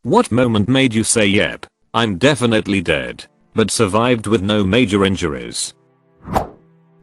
What moment made you say yep, I'm definitely dead, but survived with no major injuries?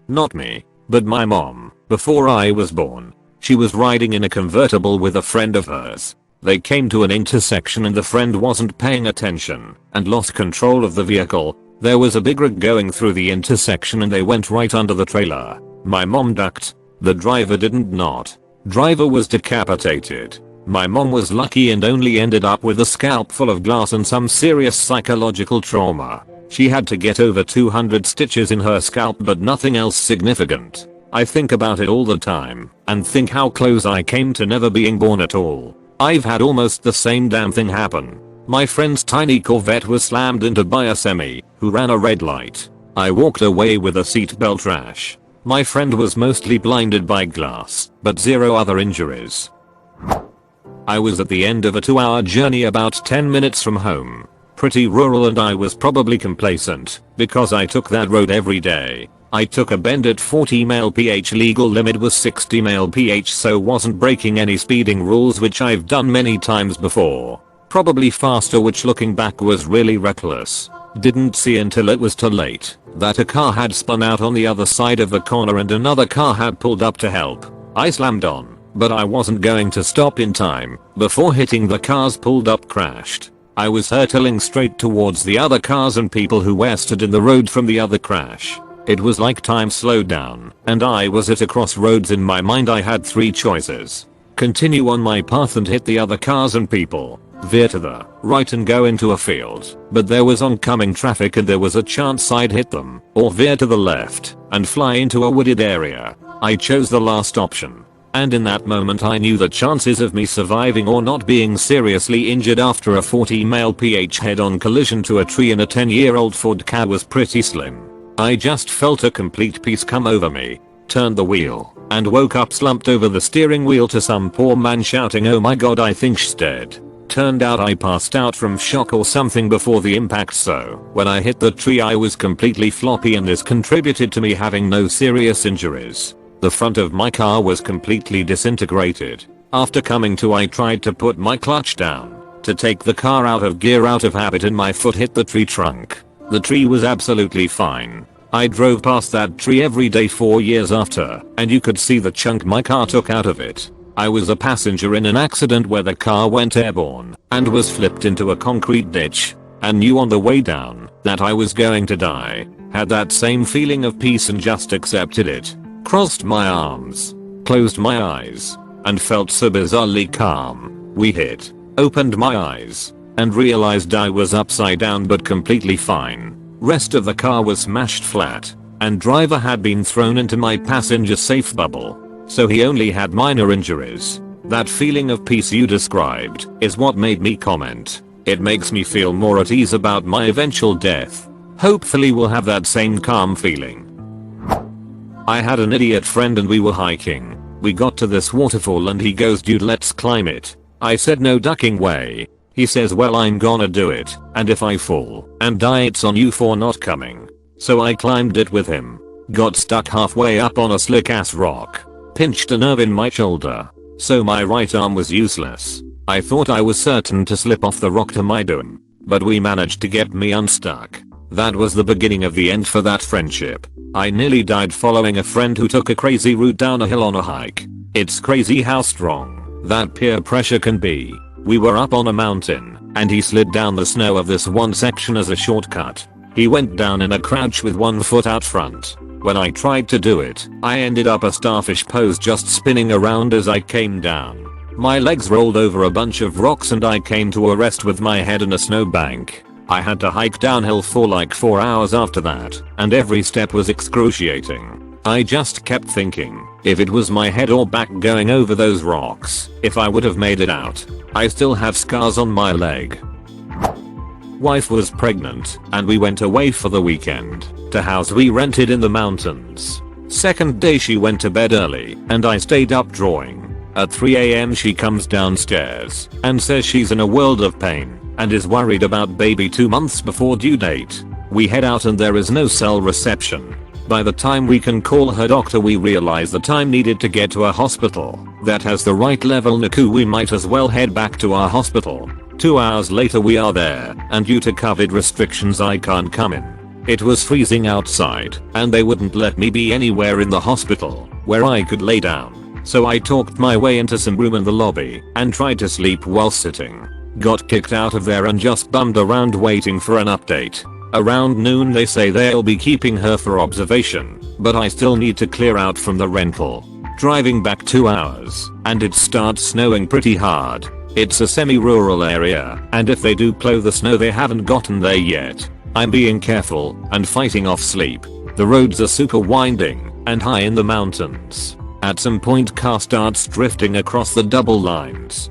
Not me, but my mom, before I was born. She was riding in a convertible with a friend of hers. They came to an intersection and the friend wasn't paying attention and lost control of the vehicle. There was a big rig going through the intersection and they went right under the trailer. My mom ducked. The driver didn't not. Driver was decapitated. My mom was lucky and only ended up with a scalp full of glass and some serious psychological trauma. She had to get over 200 stitches in her scalp but nothing else significant. I think about it all the time and think how close I came to never being born at all. I've had almost the same damn thing happen. My friend's tiny Corvette was slammed into by a semi who ran a red light. I walked away with a seatbelt rash. My friend was mostly blinded by glass, but zero other injuries. I was at the end of a 2-hour journey about 10 minutes from home. Pretty rural and I was probably complacent because I took that road every day. I took a bend at 40 mph, legal limit was 60 mph, so wasn't breaking any speeding rules, which I've done many times before. Probably faster, which looking back was really reckless. Didn't see until it was too late that a car had spun out on the other side of the corner and another car had pulled up to help. I slammed on, but I wasn't going to stop in time. Before hitting the cars pulled up crashed. I was hurtling straight towards the other cars and people who were stood in the road from the other crash. It was like time slowed down and I was at a crossroads. In my mind I had 3 choices. Continue on my path and hit the other cars and people, veer to the right and go into a field, but there was oncoming traffic and there was a chance I'd hit them, or veer to the left and fly into a wooded area. I chose the last option. And in that moment I knew the chances of me surviving or not being seriously injured after a 40 mph head-on collision to a tree in a 10-year-old Ford Ka was pretty slim. I just felt a complete peace come over me, turned the wheel, and woke up slumped over the steering wheel to some poor man shouting, "Oh my god, I think she's dead." Turned out I passed out from shock or something before the impact, so when I hit the tree I was completely floppy and this contributed to me having no serious injuries. The front of my car was completely disintegrated. After coming to, I tried to put my clutch down to take the car out of gear out of habit and my foot hit the tree trunk. The tree was absolutely fine. I drove past that tree every day 4 years after and you could see the chunk my car took out of it. I was a passenger in an accident where the car went airborne and was flipped into a concrete ditch and knew on the way down that I was going to die. Had that same feeling of peace and just accepted it. Crossed my arms, closed my eyes, and felt so bizarrely calm. We hit, opened my eyes, and realized I was upside down but completely fine. Rest of the car was smashed flat, and driver had been thrown into my passenger safe bubble, so he only had minor injuries. That feeling of peace you described is what made me comment. It makes me feel more at ease about my eventual death. Hopefully we'll have that same calm feeling. I had an idiot friend and we were hiking. We got to this waterfall and he goes, "Dude, let's climb it." I said, "No ducking way." He says, "Well, I'm gonna do it, and if I fall and die it's on you for not coming." So I climbed it with him. Got stuck halfway up on a slick ass rock. Pinched a nerve in my shoulder. So my right arm was useless. I thought I was certain to slip off the rock to my doom. But we managed to get me unstuck. That was the beginning of the end for that friendship. I nearly died following a friend who took a crazy route down a hill on a hike. It's crazy how strong that peer pressure can be. We were up on a mountain, and he slid down the snow of this one section as a shortcut. He went down in a crouch with one foot out front. When I tried to do it, I ended up a starfish pose, just spinning around as I came down. My legs rolled over a bunch of rocks and I came to a rest with my head in a snowbank. I had to hike downhill for like 4 hours after that, and every step was excruciating. I just kept thinking, if it was my head or back going over those rocks, if I would have made it out. I still have scars on my leg. Wife was pregnant, and we went away for the weekend to house we rented in the mountains. Second day she went to bed early, and I stayed up drawing. At 3 AM she comes downstairs and says she's in a world of pain and is worried about baby 2 months before due date. We head out and there is no cell reception. By the time we can call her doctor we realize the time needed to get to a hospital that has the right level NICU. We might as well head back to our hospital. 2 hours later we are there, and due to COVID restrictions I can't come in. It was freezing outside, and they wouldn't let me be anywhere in the hospital where I could lay down. So I talked my way into some room in the lobby and tried to sleep while sitting. Got kicked out of there and just bummed around waiting for an update. Around noon they say they'll be keeping her for observation, but I still need to clear out from the rental. Driving back 2 hours, and it starts snowing pretty hard. It's a semi-rural area, and if they do plow the snow they haven't gotten there yet. I'm being careful and fighting off sleep. The roads are super winding and high in the mountains. At some point car starts drifting across the double lines.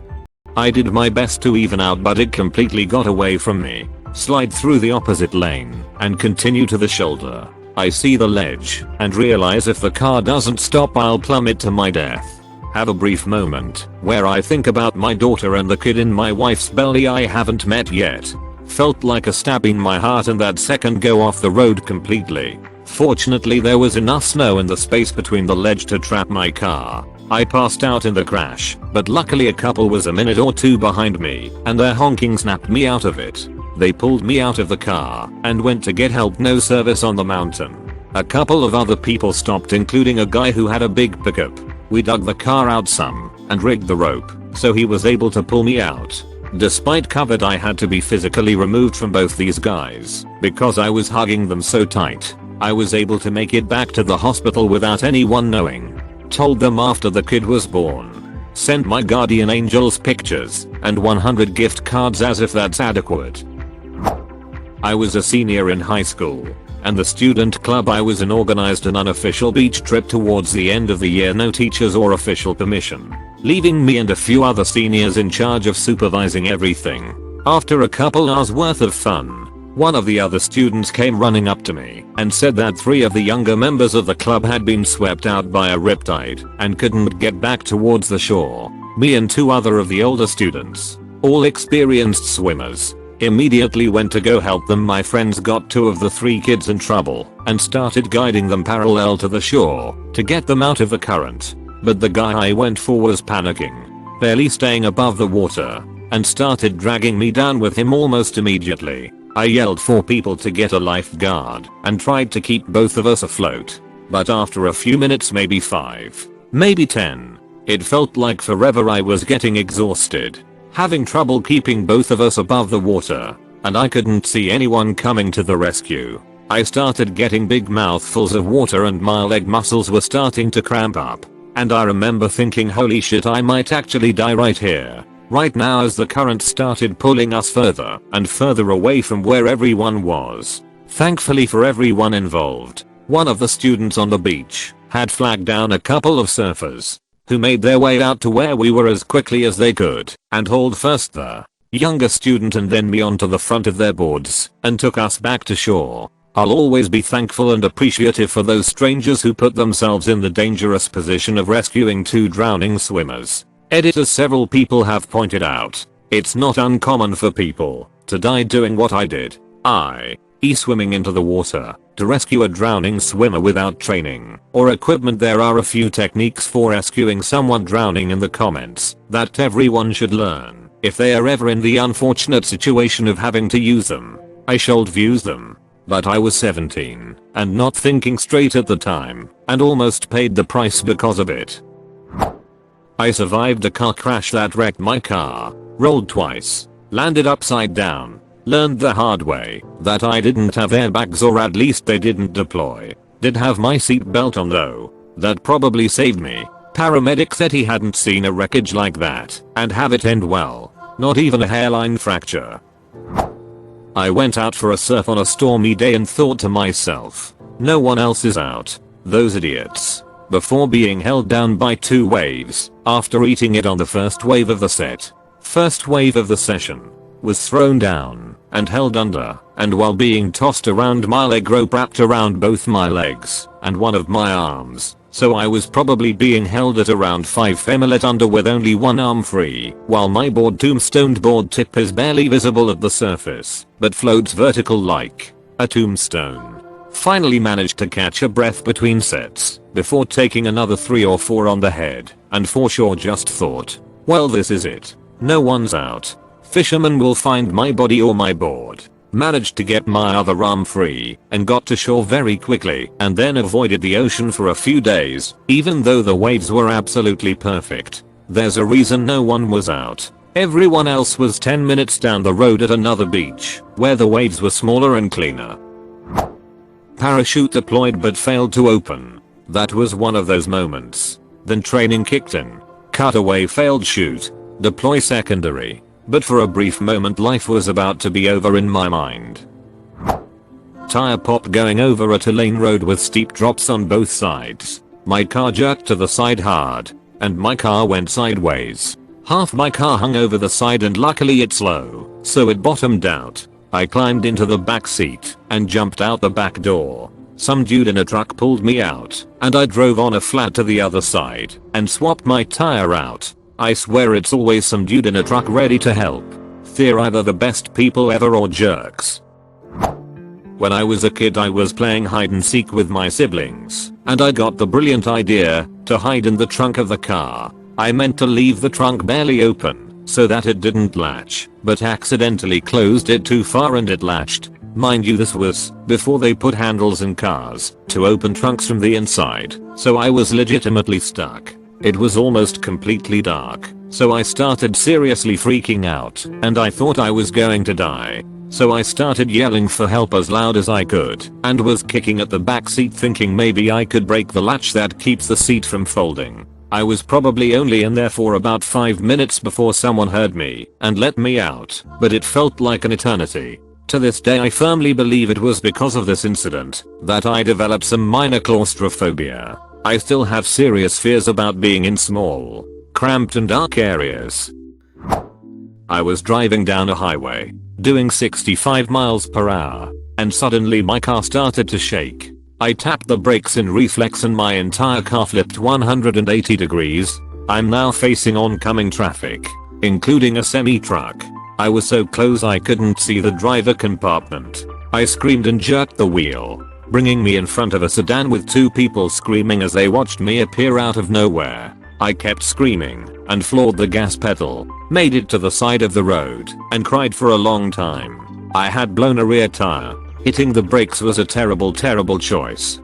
I did my best to even out but it completely got away from me. Slide through the opposite lane and continue to the shoulder. I see the ledge and realize if the car doesn't stop I'll plummet to my death. Have a brief moment where I think about my daughter and the kid in my wife's belly I haven't met yet. Felt like a stab in my heart and that second go off the road completely. Fortunately there was enough snow in the space between the ledge to trap my car. I passed out in the crash, but luckily a couple was a minute or two behind me and their honking snapped me out of it. They pulled me out of the car and went to get help. No service on the mountain. A couple of other people stopped including a guy who had a big pickup. We dug the car out some and rigged the rope so he was able to pull me out. Despite COVID I had to be physically removed from both these guys because I was hugging them so tight. I was able to make it back to the hospital without anyone knowing. Told them after the kid was born. Sent my guardian angels pictures and 100 gift cards as if that's adequate. I was a senior in high school, and the student club I was in organized an unofficial beach trip towards the end of the year. No teachers or official permission, leaving me and a few other seniors in charge of supervising everything. After a couple hours worth of fun, one of the other students came running up to me and said that 3 of the younger members of the club had been swept out by a riptide and couldn't get back towards the shore. Me and 2 other of the older students, all experienced swimmers, immediately went to go help them. My friends got 2 of the 3 kids in trouble and started guiding them parallel to the shore to get them out of the current. But the guy I went for was panicking, barely staying above the water, and started dragging me down with him almost immediately. I yelled for people to get a lifeguard and tried to keep both of us afloat. But after a few minutes, maybe 5, maybe 10, it felt like forever. I was getting exhausted, having trouble keeping both of us above the water, and I couldn't see anyone coming to the rescue. I started getting big mouthfuls of water and my leg muscles were starting to cramp up. And I remember thinking, holy shit, I might actually die right here, right now, as the current started pulling us further and further away from where everyone was. Thankfully for everyone involved, one of the students on the beach had flagged down a couple of surfers who made their way out to where we were as quickly as they could and hauled first the younger student and then me onto the front of their boards and took us back to shore. I'll always be thankful and appreciative for those strangers who put themselves in the dangerous position of rescuing 2 drowning swimmers. As several people have pointed out, it's not uncommon for people to die doing what I did, i.e. swimming into the water to rescue a drowning swimmer without training or equipment. There are a few techniques for rescuing someone drowning in the comments that everyone should learn if they are ever in the unfortunate situation of having to use them. I should use them, but I was 17 and not thinking straight at the time and almost paid the price because of it. I survived a car crash that wrecked my car, rolled twice, landed upside down, learned the hard way that I didn't have airbags, or at least they didn't deploy. Did have my seat belt on though. That probably saved me. Paramedic said he hadn't seen a wreckage like that and have it end well. Not even a hairline fracture. I went out for a surf on a stormy day and thought to myself, no one else is out. Those idiots. Before being held down by 2 waves after eating it on the first wave of the session. Was thrown down and held under, and while being tossed around my leg rope wrapped around both my legs and one of my arms, so I was probably being held at around 5 femolet under with only one arm free, while my tombstoned board tip is barely visible at the surface but floats vertical like a tombstone. Finally managed to catch a breath between sets before taking another 3 or 4 on the head, and for sure just thought, well, this is it. No one's out. Fisherman will find my body or my board. Managed to get my other arm free and got to shore very quickly and then avoided the ocean for a few days, even though the waves were absolutely perfect. There's a reason no one was out. Everyone else was 10 minutes down the road at another beach where the waves were smaller and cleaner. Parachute deployed but failed to open. That was one of those moments. Then training kicked in. Cutaway failed shoot. Deploy secondary. But for a brief moment life was about to be over in my mind. Tire pop going over a 2-lane road with steep drops on both sides. My car jerked to the side hard, and my car went sideways. Half my car hung over the side and luckily it's low, so it bottomed out. I climbed into the back seat and jumped out the back door. Some dude in a truck pulled me out, and I drove on a flat to the other side and swapped my tire out. I swear it's always some dude in a truck ready to help. They're either the best people ever or jerks. When I was a kid I was playing hide and seek with my siblings, and I got the brilliant idea to hide in the trunk of the car. I meant to leave the trunk barely open so that it didn't latch, but accidentally closed it too far and it latched. Mind you, this was before they put handles in cars to open trunks from the inside, so I was legitimately stuck. It was almost completely dark, so I started seriously freaking out and I thought I was going to die. So I started yelling for help as loud as I could and was kicking at the back seat thinking maybe I could break the latch that keeps the seat from folding. I was probably only in there for about 5 minutes before someone heard me and let me out, but it felt like an eternity. To this day I firmly believe it was because of this incident that I developed some minor claustrophobia. I still have serious fears about being in small, cramped and dark areas. I was driving down a highway, doing 65 miles per hour, and suddenly my car started to shake. I tapped the brakes in reflex and my entire car flipped 180 degrees. I'm now facing oncoming traffic, including a semi-truck. I was so close I couldn't see the driver compartment. I screamed and jerked the wheel, bringing me in front of a sedan with 2 people screaming as they watched me appear out of nowhere. I kept screaming and floored the gas pedal, made it to the side of the road, and cried for a long time. I had blown a rear tire. Hitting the brakes was a terrible choice.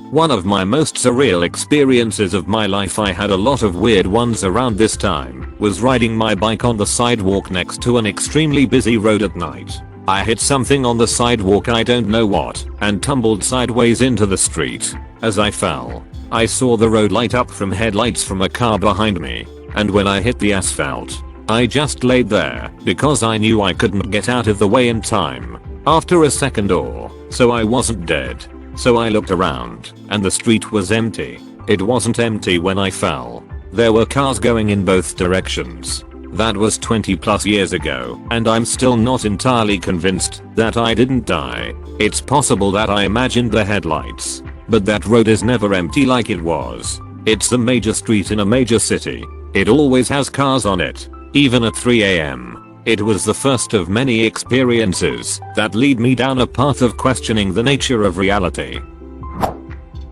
One of my most surreal experiences of my life, I had a lot of weird ones around this time, was riding my bike on the sidewalk next to an extremely busy road at night. I hit something on the sidewalk, I don't know what, and tumbled sideways into the street. As I fell, I saw the road light up from headlights from a car behind me, and when I hit the asphalt, I just laid there because I knew I couldn't get out of the way in time. After a second or so I wasn't dead. So I looked around, and the street was empty. It wasn't empty when I fell. There were cars going in both directions. That was 20+ years ago, and I'm still not entirely convinced that I didn't die. It's possible that I imagined the headlights, but that road is never empty like it was. It's the major street in a major city. It always has cars on it, even at 3 AM. It was the first of many experiences that lead me down a path of questioning the nature of reality.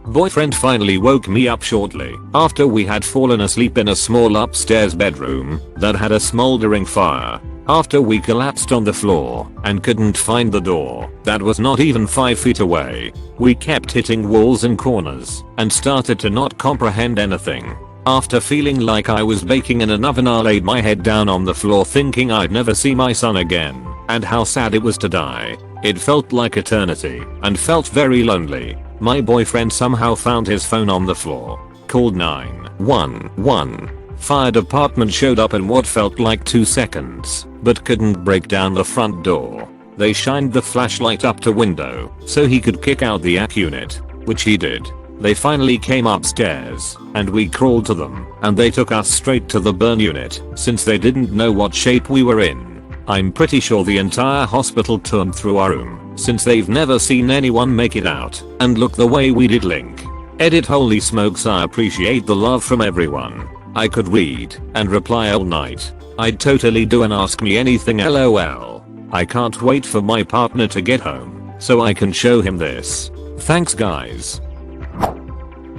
Boyfriend finally woke me up shortly after we had fallen asleep in a small upstairs bedroom that had a smoldering fire. After we collapsed on the floor and couldn't find the door that was not even 5 feet away, we kept hitting walls and corners and started to not comprehend anything. After feeling like I was baking in an oven, I laid my head down on the floor thinking I'd never see my son again and how sad it was to die. It felt like eternity and felt very lonely. My boyfriend somehow found his phone on the floor, called 911. Fire department showed up in what felt like 2 seconds, but couldn't break down the front door. They shined the flashlight up to window so he could kick out the AC unit, which he did. They finally came upstairs, and we crawled to them, and they took us straight to the burn unit since they didn't know what shape we were in. I'm pretty sure the entire hospital turned through our room since they've never seen anyone make it out and look the way we did. Link. Edit. Holy smokes, I appreciate the love from everyone. I could read and reply all night. I'd totally do an ask me anything LOL. I can't wait for my partner to get home so I can show him this. Thanks guys.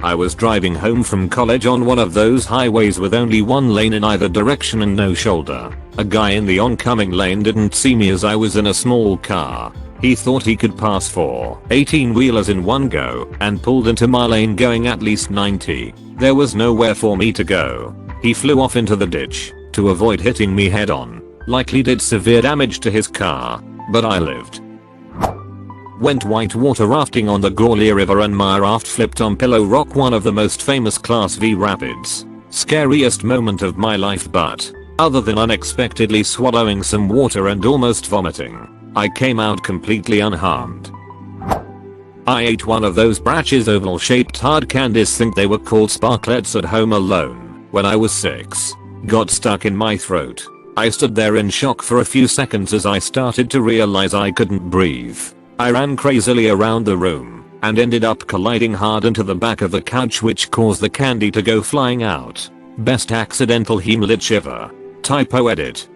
I was driving home from college on one of those highways with only one lane in either direction and no shoulder. A guy in the oncoming lane didn't see me as I was in a small car. He thought he could pass 4 18-wheelers in one go and pulled into my lane going at least 90. There was nowhere for me to go. He flew off into the ditch to avoid hitting me head on. Likely did severe damage to his car, but I lived. Went whitewater rafting on the Gawler River and my raft flipped on Pillow Rock, one of the most famous Class V rapids. Scariest moment of my life, but other than unexpectedly swallowing some water and almost vomiting, I came out completely unharmed. I ate one of those Bratch's oval shaped hard candies, think they were called sparklets, at home alone when I was 6. Got stuck in my throat. I stood there in shock for a few seconds as I started to realize I couldn't breathe. I ran crazily around the room and ended up colliding hard into the back of the couch, which caused the candy to go flying out. Best accidental heimlich ever. Typo edit.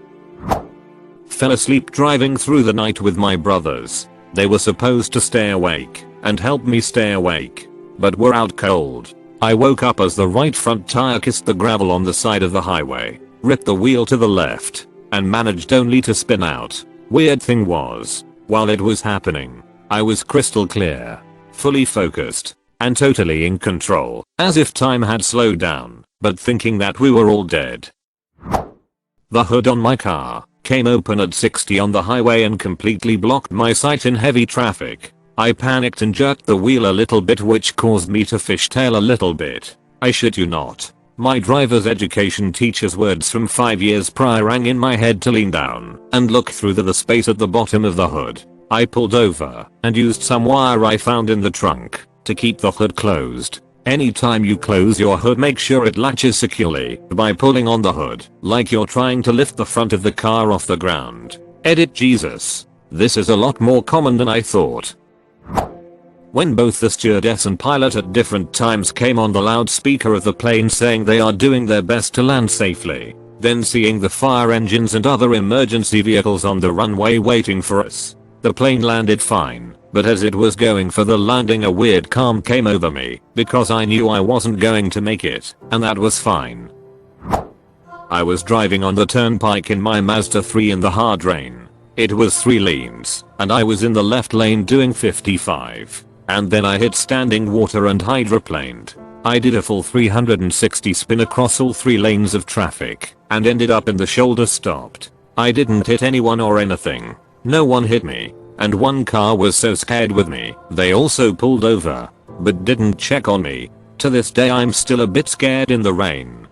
Fell asleep driving through the night with my brothers. They were supposed to stay awake and help me stay awake, but were out cold. I woke up as the right front tire kissed the gravel on the side of the highway, ripped the wheel to the left, and managed only to spin out. Weird thing was, while it was happening, I was crystal clear, fully focused, and totally in control, as if time had slowed down, but thinking that we were all dead. The hood on my car came open at 60 on the highway and completely blocked my sight in heavy traffic. I panicked and jerked the wheel a little bit, which caused me to fishtail a little bit. I shit you not. My driver's education teacher's words from 5 years prior rang in my head to lean down and look through the space at the bottom of the hood. I pulled over and used some wire I found in the trunk to keep the hood closed. Anytime you close your hood, make sure it latches securely by pulling on the hood like you're trying to lift the front of the car off the ground. Edit Jesus. This is a lot more common than I thought. When both the stewardess and pilot at different times came on the loudspeaker of the plane saying they are doing their best to land safely, then seeing the fire engines and other emergency vehicles on the runway waiting for us. The plane landed fine, but as it was going for the landing, a weird calm came over me because I knew I wasn't going to make it, and that was fine. I was driving on the turnpike in my Mazda 3 in the hard rain. It was 3 lanes, and I was in the left lane doing 55. And then I hit standing water and hydroplaned. I did a full 360 spin across all 3 lanes of traffic and ended up in the shoulder stopped. I didn't hit anyone or anything. No one hit me, and one car was so scared with me, they also pulled over, but didn't check on me. To this day I'm still a bit scared in the rain.